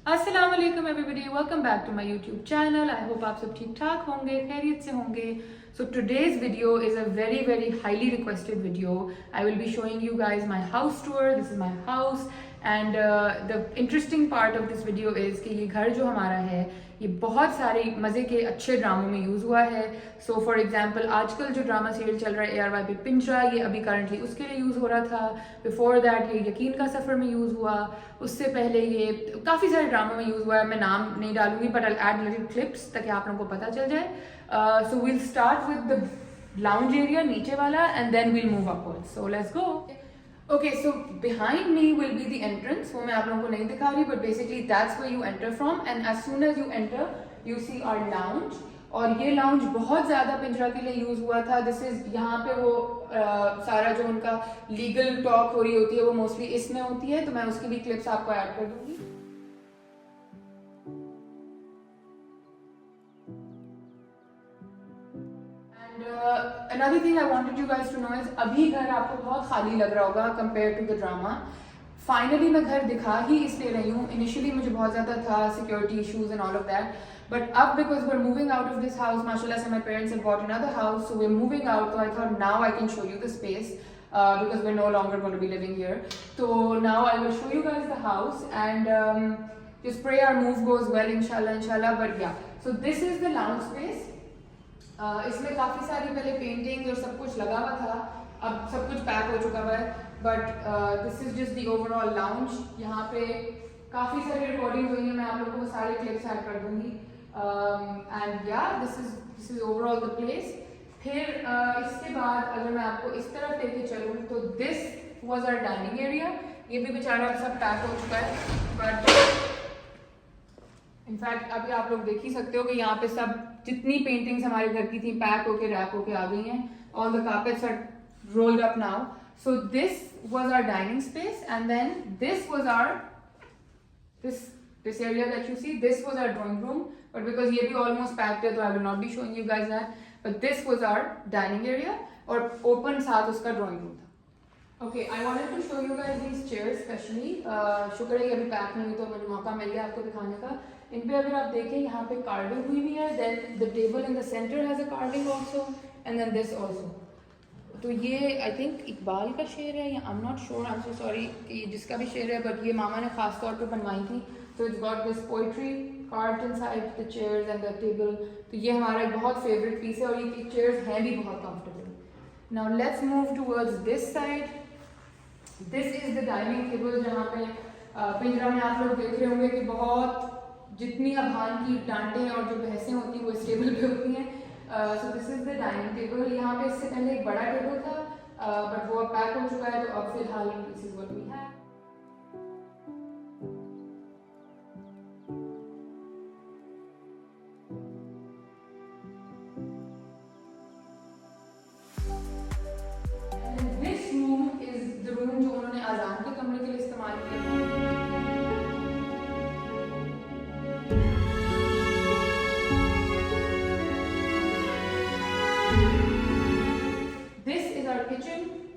अस्सलाम वालेकुम everybody, welcome back to my YouTube channel. I hope आप सब ठीक ठाक होंगे, खैरियत से होंगे। So today's video is a very highly requested video. I will be showing you guys my house tour. This is my house and the interesting part of this video is कि ये घर जो हमारा है ये बहुत सारे मज़े के अच्छे ड्रामों में यूज़ हुआ है। सो फॉर एग्जाम्पल आजकल जो ड्रामा सीरियल चल रहा है ARY पे पिंजरा, ये अभी करंटली उसके लिए यूज़ हो रहा था। बिफोर दैट ये यकीन का सफ़र में यूज़ हुआ। उससे पहले ये काफ़ी सारे ड्रामों में यूज़ हुआ है। मैं नाम नहीं डालूंगी but I add little clips ताकि आप लोगों को पता चल जाए। So we'll start with the lounge area नीचे वाला and then we'll move upwards. So let's go. Okay, so behind me will be the entrance. वो मैं आप लोगों को नहीं दिखा रही but basically that's where you enter from and as soon as you enter you see our lounge. और ये लाउंज बहुत ज़्यादा पिंजरा के लिए यूज़ हुआ था। दिस इज़ यहाँ पे वो सारा जो उनका लीगल टॉक हो रही होती है वो मोस्टली इसमें होती है, तो मैं उसकी भी क्लिप्स आपको ऐड कर दूंगी। Another thing I wanted you guys to know is अभी घर आपको बहुत खाली लग रहा होगा compared to the drama. Finally मैं घर दिखा ही इसलिए रही हूँ। इनिशियली मुझे बहुत ज़्यादा था security issues and all of that, but अब because we are moving out of this house, माशाल्लाह से my parents have bought another house, so we are moving out, तो I thought now I can show you the space because we're no longer going to be living here. So now I will show you guys the house and just pray our move goes well, inshallah. But yeah, so this is the lounge space. इसमें काफ़ी सारी पहले painting और सब कुछ लगा हुआ था, अब सब कुछ पैक हो चुका हुआ है, but this is just the overall lounge. यहाँ पे काफ़ी सारी रिकॉर्डिंग हुई है, मैं आप लोगों को सारे क्लिप्स ऐड कर दूंगी। एंड या this is overall the place. फिर इसके बाद अगर मैं आपको इस तरफ लेके चलूँ तो this was our dining area. ये भी बेचारा सब पैक हो चुका है, बट इनफैक्ट अभी आप लोग देख ही सकते हो कि यहाँ पे सब जितनी पेंटिंग्स हमारे घर की थी पैक होके रैप होके आ गई हैं। All the carpets are rolled up now. So this was our dining space and then this was our this area that you see, this was our drawing room, but because ye bhi almost packed hai so I will not be showing you guys that, but this was our dining area और open साथ उसका drawing room था। Okay, I wanted to show you guys these chairs specially. शुक्र है ये अभी pack नहीं हुई तो मुझे मौका मिल गया आपको दिखाने का। इन पे अगर आप देखें यहाँ पे कार्विंग हुई हुई है, then the table in the center has a carving also and then this also. तो ये आई थिंक इकबाल का शेर है या I am not sure, I am so sorry कि जिसका भी शेर है, बट ये मामा ने खास तौर पे बनवाई थी। तो it's got this poetry carved inside the chairs and the table. तो ये हमारा एक बहुत फेवरेट पीस है और ये चेयर्स हैं भी बहुत comfortable. Now let's move towards this side. This is the dining table जहाँ पे पिंजरा में आप लोग देख रहे होंगे कि बहुत जितनी अभान की डांटें और जो बहसें होती हैं वो इस टेबल पे होती हैं। सो this is the dining table. यहाँ पे इससे पहले एक बड़ा टेबल था बट वो अब पैक हो चुका है, तो अब फिलहाल this is what we have. And this room is the room जो उन्होंने अजान के कमरे के लिए इस्तेमाल किया।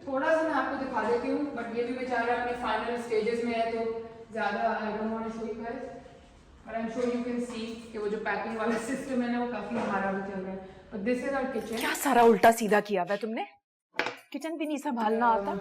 थोड़ा सा मैं आपको दिखा देती हूँ बट ये भी बेचारा अपने फाइनल स्टेजेस में है तो ज़्यादा I don't want to show you guys, but I am sure you can see कि वो जो पैकिंग वाला सिस्टम है ना वो काफ़ी हमारा भी चल रहा है। But this is our kitchen. क्या सारा उल्टा सीधा किया हुआ है तुमने? किचन भी नहीं संभालना आता।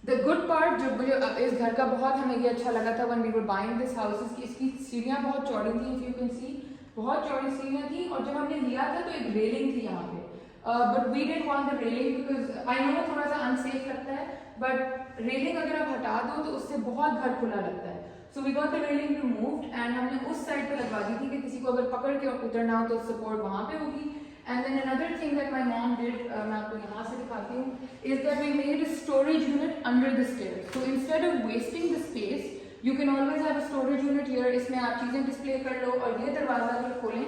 द गुड पार्ट जो मुझे इस घर का बहुत हमें ये अच्छा लगा था when we were buying this house, इसकी सीढ़ियाँ बहुत चौड़ी थी, इफ यू कैन सी बहुत चौड़ी सीढ़ियाँ थी, और जब हमने लिया था तो एक रेलिंग थी यहाँ पे, but we didn't want the railing because I know थोड़ा सा अनसेफ लगता है, बट रेलिंग अगर आप हटा दो तो उससे बहुत घर खुला लगता है। So we got the railing removed and हमने उस साइड पे लगवा दी थी कि किसी को अगर पकड़ के उतरना हो तो सपोर्ट वहाँ पे होगी। And then another thing that my mom did, मैं आपको यहाँ से दिखाती हूँ, is that we made a storage unit under the stairs. So instead of wasting the space you can always have a storage unit here. इसमें आप चीज़ें display कर लो और ये दरवाजा अगर खोलें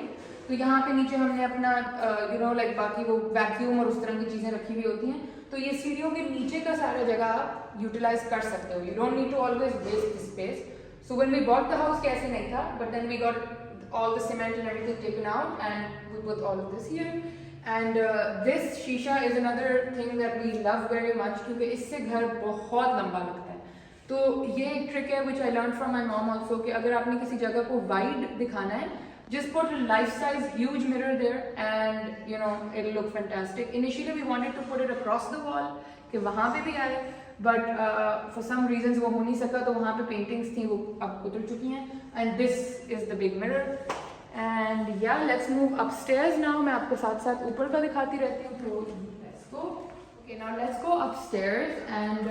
तो यहाँ पे नीचे हमने अपना यू नो लाइक बाकी वो वैक्यूम और उस तरह की चीज़ें रखी हुई होती हैं, तो ये सीढ़ियों के नीचे का सारा जगह आप यूटिलाइज कर सकते हो। You don't need to always waste the space. So when we bought the house कैसे नहीं था, but then we got all the cement and everything taken out and we put all of this here. And this शीशा is another thing that we love very much क्योंकि इससे घर बहुत लंबा लगता है। तो ये एक ट्रिक है which I learn from my mom also कि अगर आपने किसी जगह को वाइड दिखाना है, just put a life-size huge mirror there and you know it'll look fantastic. Initially we wanted to put it across the wall कि वहाँ पे भी आए, but for some reasons वो हो नहीं सका, तो वहाँ पे paintings थी वो अब उतर चुकी हैं, and this is the big mirror. And yeah, let's move upstairs now. मैं आपको साथ साथ ऊपर का दिखाती रहती हूँ, तो let's go. Okay, now let's go upstairs and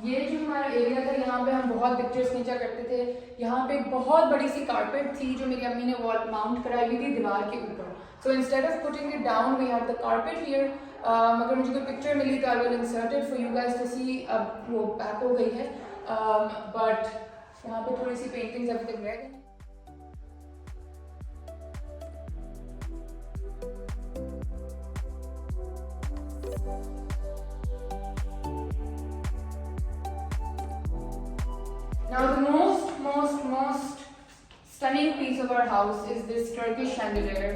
ये जो हमारा एरिया था यहाँ पे हम बहुत पिक्चर्स खींचा करते थे. यहाँ पे एक बहुत बड़ी सी कारपेट थी जो मेरी अम्मी ने वॉल माउंट कराई हुई थी दीवार के ऊपर. So instead of putting it down we had the carpet here. अगर मुझे कोई पिक्चर मिली तो I will insert it for you guys to see. अब वो पैक हो गई है, बट यहाँ पे थोड़ी सी पेंटिंग्स अभी तक रह गई. Now the most stunning piece of our house is this Turkish chandelier.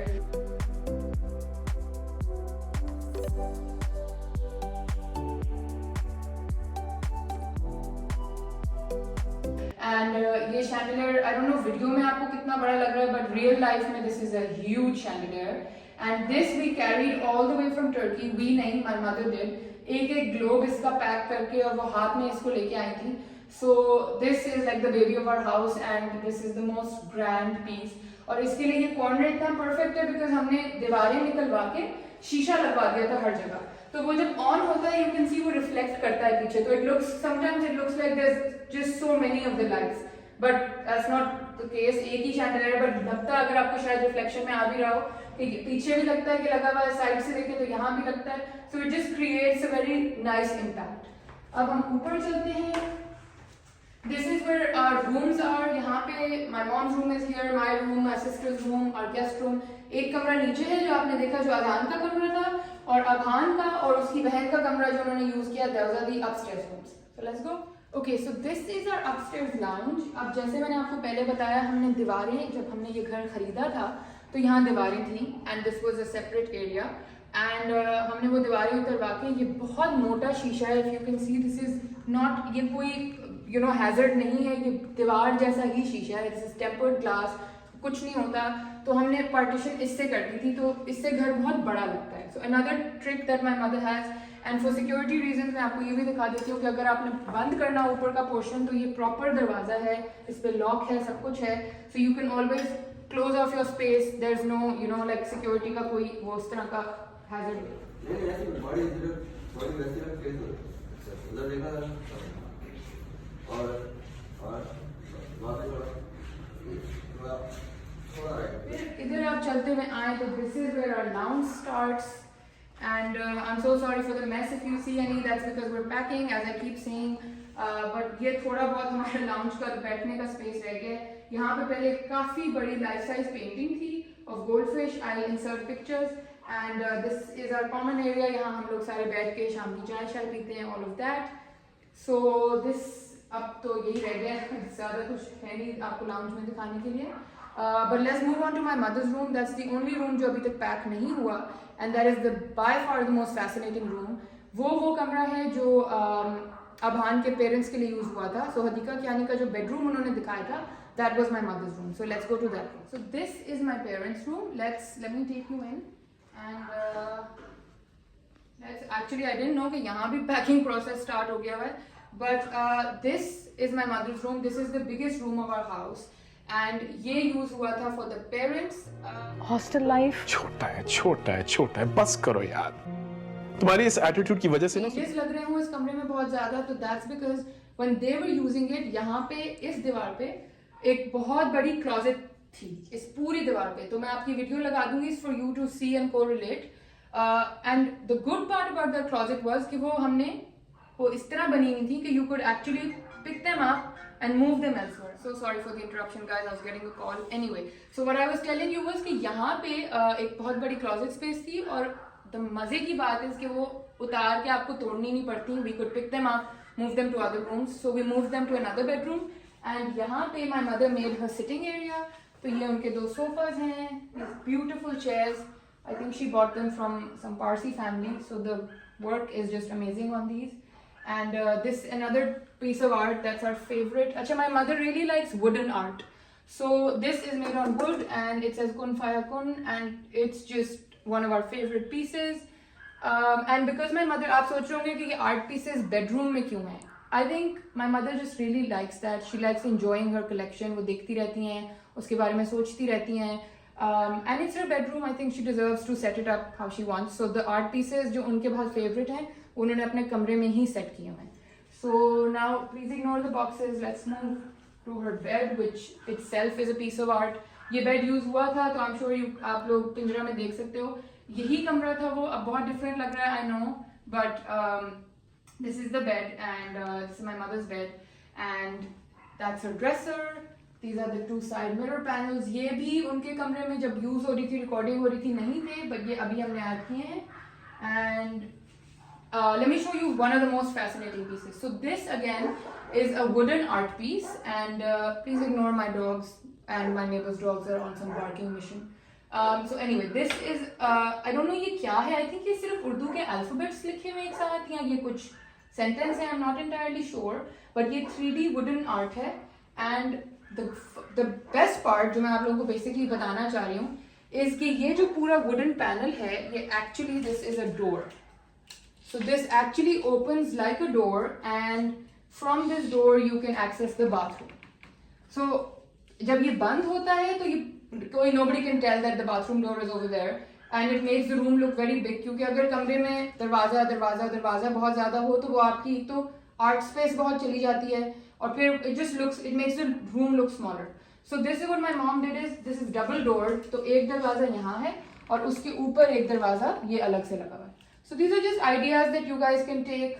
And ये chandelier, I don't know video में आपको कितना बड़ा लग रहा है, but real life में this is a huge chandelier. And this we carried all the way from Turkey. We नहीं, my mother did. एक ग्लोब इसका पैक करके और वो हाथ में इसको लेके आई थी. So this is like the baby of our house and this is the most grand piece. और इसके लिए ये कॉर्नर इतना परफेक्ट है because हमने दीवारें निकलवा के शीशा लगवा दिया था हर जगह. तो वो जब ऑन होता है you can see वो रिफ्लेक्ट करता है पीछे. तो it looks sometimes it looks like there's just so many of the lights, but that's not the case. एक ही chandelier है, but लगता है अगर आपको शायद रिफ्लेक्शन में आ भी रहा हो कि पीछे भी लगता है कि लगा हुआ है, साइड से देखें तो यहाँ भी लगता है. So it just creates a very nice impact. अब हम ऊपर चलते हैं. This is where our rooms are. यहाँ पे my mom's room is here, my room, my sister's room, our guest room. एक कमरा नीचे है जो आपने देखा जो अजान का कमरा था, और अभान का और उसकी बहन का कमरा जो उन्होंने यूज किया. Those are the upstairs rooms. So let's go. Okay, so this is our upstairs lounge. अब जैसे मैंने आपको पहले बताया, हमने दीवारें, जब हमने ये घर खरीदा था तो यहाँ दीवारें थी and this was a separate area. And हमने वो दीवारें उतरवा के, ये बहुत मोटा शीशा है. If you can see, this is not, ये कोई हैजर्ड नहीं है, ये दीवार जैसा ही शीशा है. दिस इज टेम्पर्ड ग्लास, कुछ नहीं होता. तो हमने पार्टीशन इससे कर दी थी, तो इससे घर बहुत बड़ा लगता है. So another trick that my mother has, and for security reasons मैं आपको ये भी दिखा देती हूँ कि अगर आपने बंद करना ऊपर का पोर्शन तो ये प्रॉपर दरवाजा है, इस पे लॉक है, सब कुछ है. So you can always close off your space. There is no like security का कोई वो उस तरह का हैजर्ड नहीं. फिर इधर आप चलते हुए आए तो this is where our lounge starts. And I am so sorry for the mess if you see any, that's because we are packing as I keep saying. But ये थोड़ा बहुत हमारे लाउंज का बैठने का स्पेस रह गया. यहाँ पे पहले काफी बड़ी लाइफ साइज पेंटिंग थी of gold fish. I insert pictures. And this is our common area. यहाँ हम लोग सारे बैठ के शाम की चाय पीते हैं, all of that. So this अब तो यही रह गया, ज़्यादा कुछ है नहीं आपको लाउंज में दिखाने के लिए. But let's move on to my mother's room. That's the only room जो अभी तक पैक नहीं हुआ, and that is the by far the most fascinating room. वो कमरा है जो अभान के पेरेंट्स के लिए यूज हुआ था. सो हदीका कियानी का जो बेडरूम उन्होंने दिखाया था, that was my mother's room. So let's go to that room. So this is my parents room. Let me take you in. And actually I didn't know कि यहाँ भी पैकिंग प्रोसेस स्टार्ट हो गया है. But this is my mother's room. This is the biggest room of our house, and ये use हुआ था for the parents. Hostel life छोटा है, बस करो यार. तुम्हारी इस एटीट्यूड की वजह से ना changes लग रहे हूँ इस कमरे में बहुत ज्यादा. तो that's because when they were using it, यहाँ पे इस दीवार पे एक बहुत बड़ी क्लोजेट थी इस पूरी दीवार पे. तो मैं आपकी वीडियो लगा दूंगी for you to see and correlate. And the good part about the closet was कि वो हमने वो इस तरह बनी हुई थी कि you could actually pick them up and move them elsewhere. So sorry for the interruption guys, I was getting a call. Anyway, so what I was telling you was कि यहाँ पे एक बहुत बड़ी closet space थी, और the मजे की बात है कि वो उतार के आपको तोड़नी नहीं पड़ती. We could pick them up, move them to other rooms. So we moved them to another bedroom, and यहाँ पे my mother made her sitting area. तो ये उनके 2 sofas हैं, these beautiful chairs. I think she bought them from some Parsi family, so the work is just amazing on these. And this another piece of art that's our favorite. Acha, my mother really likes wooden art. So this is made on wood and it says Kun Faya Kun, and it's just one of our favorite pieces. And because my mother, आप सोच रहे होंगे कि ये art pieces bedroom में क्यों हैं? I think my mother just really likes that. She likes enjoying her collection. वो देखती रहती हैं, उसके बारे में सोचती रहती हैं. And it's her bedroom. I think she deserves to set it up how she wants. So the art pieces जो उनके बहुत favorite हैं, उन्होंने अपने कमरे में ही set किए हुए हैं. So now please ignore the boxes. Let's move to her bed, which itself is a piece of art. ये bed use हुआ था, तो I'm sure आप लोग पिंजरा में देख सकते हो. यही कमरा था वो, अब बहुत different लग रहा है, I know, but this is the bed, and this is my mother's bed, and that's her dresser. These are the two side mirror panels. ये भी उनके कमरे में जब यूज हो रही थी, रिकॉर्डिंग हो रही थी, नहीं थे, but ये अभी हमने ऐड किए हैं. And let me show you one of the most fascinating pieces. So this again is a wooden art piece, and please ignore my dogs, and my neighbor's dogs are on some barking mission. So anyway, this is I don't know ये क्या है. I think ये सिर्फ उर्दू के alphabets लिखे हुए एक साथ, या ये कुछ sentence है, I'm not entirely sure, but ये 3D wooden art है. And the best part जो मैं आप लोगों को basically बताना चाह रही हूँ is कि ये जो पूरा wooden panel है, ये actually this is a door. So this actually opens like a door, and from this door you can access the bathroom. So जब ये बंद होता है तो ये कोई nobody can tell that the bathroom door is over there, and it makes the room look very big. क्योंकि अगर कमरे में दरवाजा बहुत ज़्यादा हो तो वो आपकी तो art space बहुत चली जाती है, और फिर it makes the room look smaller. So this is what my mom did is this is double door. तो एक दरवाजा यहाँ है और उसके ऊपर एक दरवाजा ये अलग से लगा हुआ है. So these are just ideas that you guys can take.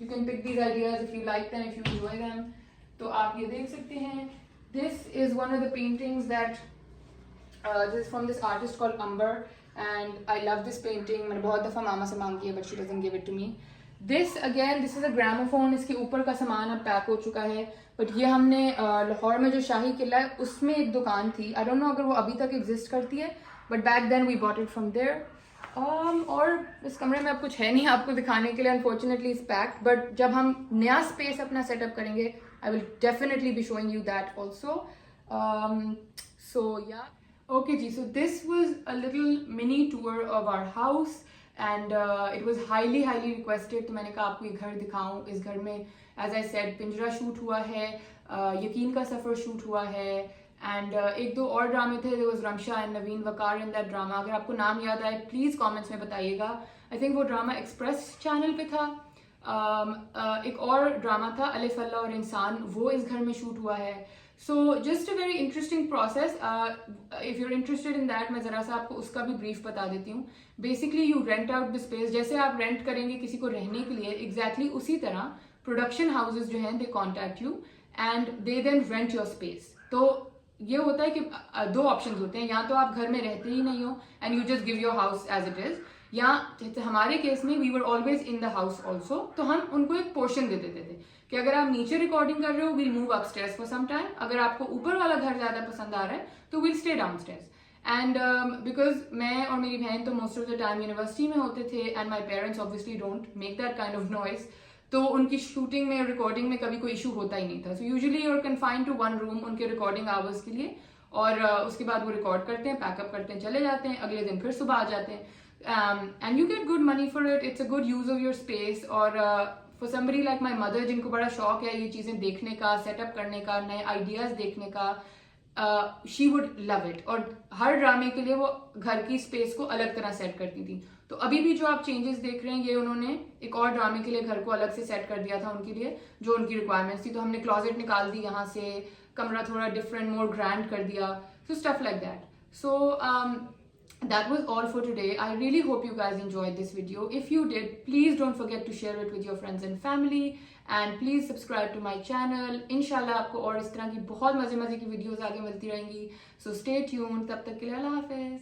You can pick these ideas if you like them, if you enjoy them. तो आप ये देख सकते हैं. This is one of the paintings that this is from this artist called Amber, and I love this painting. मैंने बहुत दफ़ा मामा से मांगी है, but she doesn't give it to me. This again, this is a gramophone. इसके ऊपर का सामान अब पैक हो चुका है, but ये हमने लाहौर में जो शाही किला है उसमें एक दुकान थी. I don't know अगर वो अभी तक exist करती है, but back then we bought it from there. और इस कमरे में अब कुछ है नहीं आपको दिखाने के लिए, अनफॉर्चुनेटली इट्स पैक्ड, बट जब हम नया स्पेस अपना सेटअप करेंगे I will definitely be showing you that also. So yeah okay जी, so this was a little mini tour of our house, and it was highly requested. तो मैंने कहा आपको ये घर दिखाऊं. इस घर में एज आई सेड पिंजरा शूट हुआ है, यकीन का सफ़र शूट हुआ है, एंड एक दो और ड्रामे थे. There was Ramsha and Naveen Waqar in that drama. अगर आपको नाम याद आए प्लीज़ कमेंट्स में बताइएगा. आई थिंक वो ड्रामा एक्सप्रेस चैनल पे था. एक और ड्रामा था अलिफ अल्लाह और इंसान, वो इस घर में शूट हुआ है. So just a very interesting process. If you're interested in that, मैं ज़रा सा आपको उसका भी ब्रीफ बता देती हूँ. Basically you rent out the space. जैसे आप रेंट करेंगे किसी को रहने के लिए, एग्जैक्टली उसी तरह प्रोडक्शन हाउसेज जो हैं they contact you and they then rent your space. तो ये होता है कि दो ऑप्शंस होते हैं. या तो आप घर में रहते ही नहीं हो and you just give your house as it is, या जैसे हमारे केस में we were always in the house also, तो हम उनको एक पोर्शन दे देते थे कि अगर आप नीचे रिकॉर्डिंग कर रहे हो we'll move upstairs for some time. अगर आपको ऊपर वाला घर ज़्यादा पसंद आ रहा है तो we'll stay downstairs. And because मैं और मेरी बहन तो most of the time university में होते थे, and my parents obviously don't make that kind of noise, तो उनकी शूटिंग में रिकॉर्डिंग में कभी कोई इशू होता ही नहीं था. So usually you are confined to one room उनके रिकॉर्डिंग आवर्स के लिए, और उसके बाद वो रिकॉर्ड करते हैं, पैकअप करते हैं, चले जाते हैं, अगले दिन फिर सुबह आ जाते हैं. And you get good money for it. It's a good use of your space. और for somebody like my mother जिनको बड़ा शौक है ये चीज़ें देखने का, सेटअप करने का, नए आइडियाज़ देखने का, शी वुड लव इट. और हर ड्रामे के लिए वो घर की स्पेस को अलग तरह सेट करती थी. तो अभी भी जो आप चेंजेस देख रहे हैं ये उन्होंने एक और ड्रामे के लिए घर को अलग से सेट कर दिया था उनके लिए, जो उनकी रिक्वायरमेंट्स थी. तो हमने क्लॉजेट निकाल दी यहाँ से, कमरा थोड़ा डिफरेंट मोर ग्रैंड कर दिया. So stuff like that. So that was all for today. I really hope you guys enjoyed this video. If you did, please don't forget to share it with your friends and family, and please subscribe to my channel. इंशाल्लाह आपको और इस तरह की बहुत मजे की videos आगे मिलती रहेंगी. So stay tuned. तब तक के लिए अल्लाह हाफिज.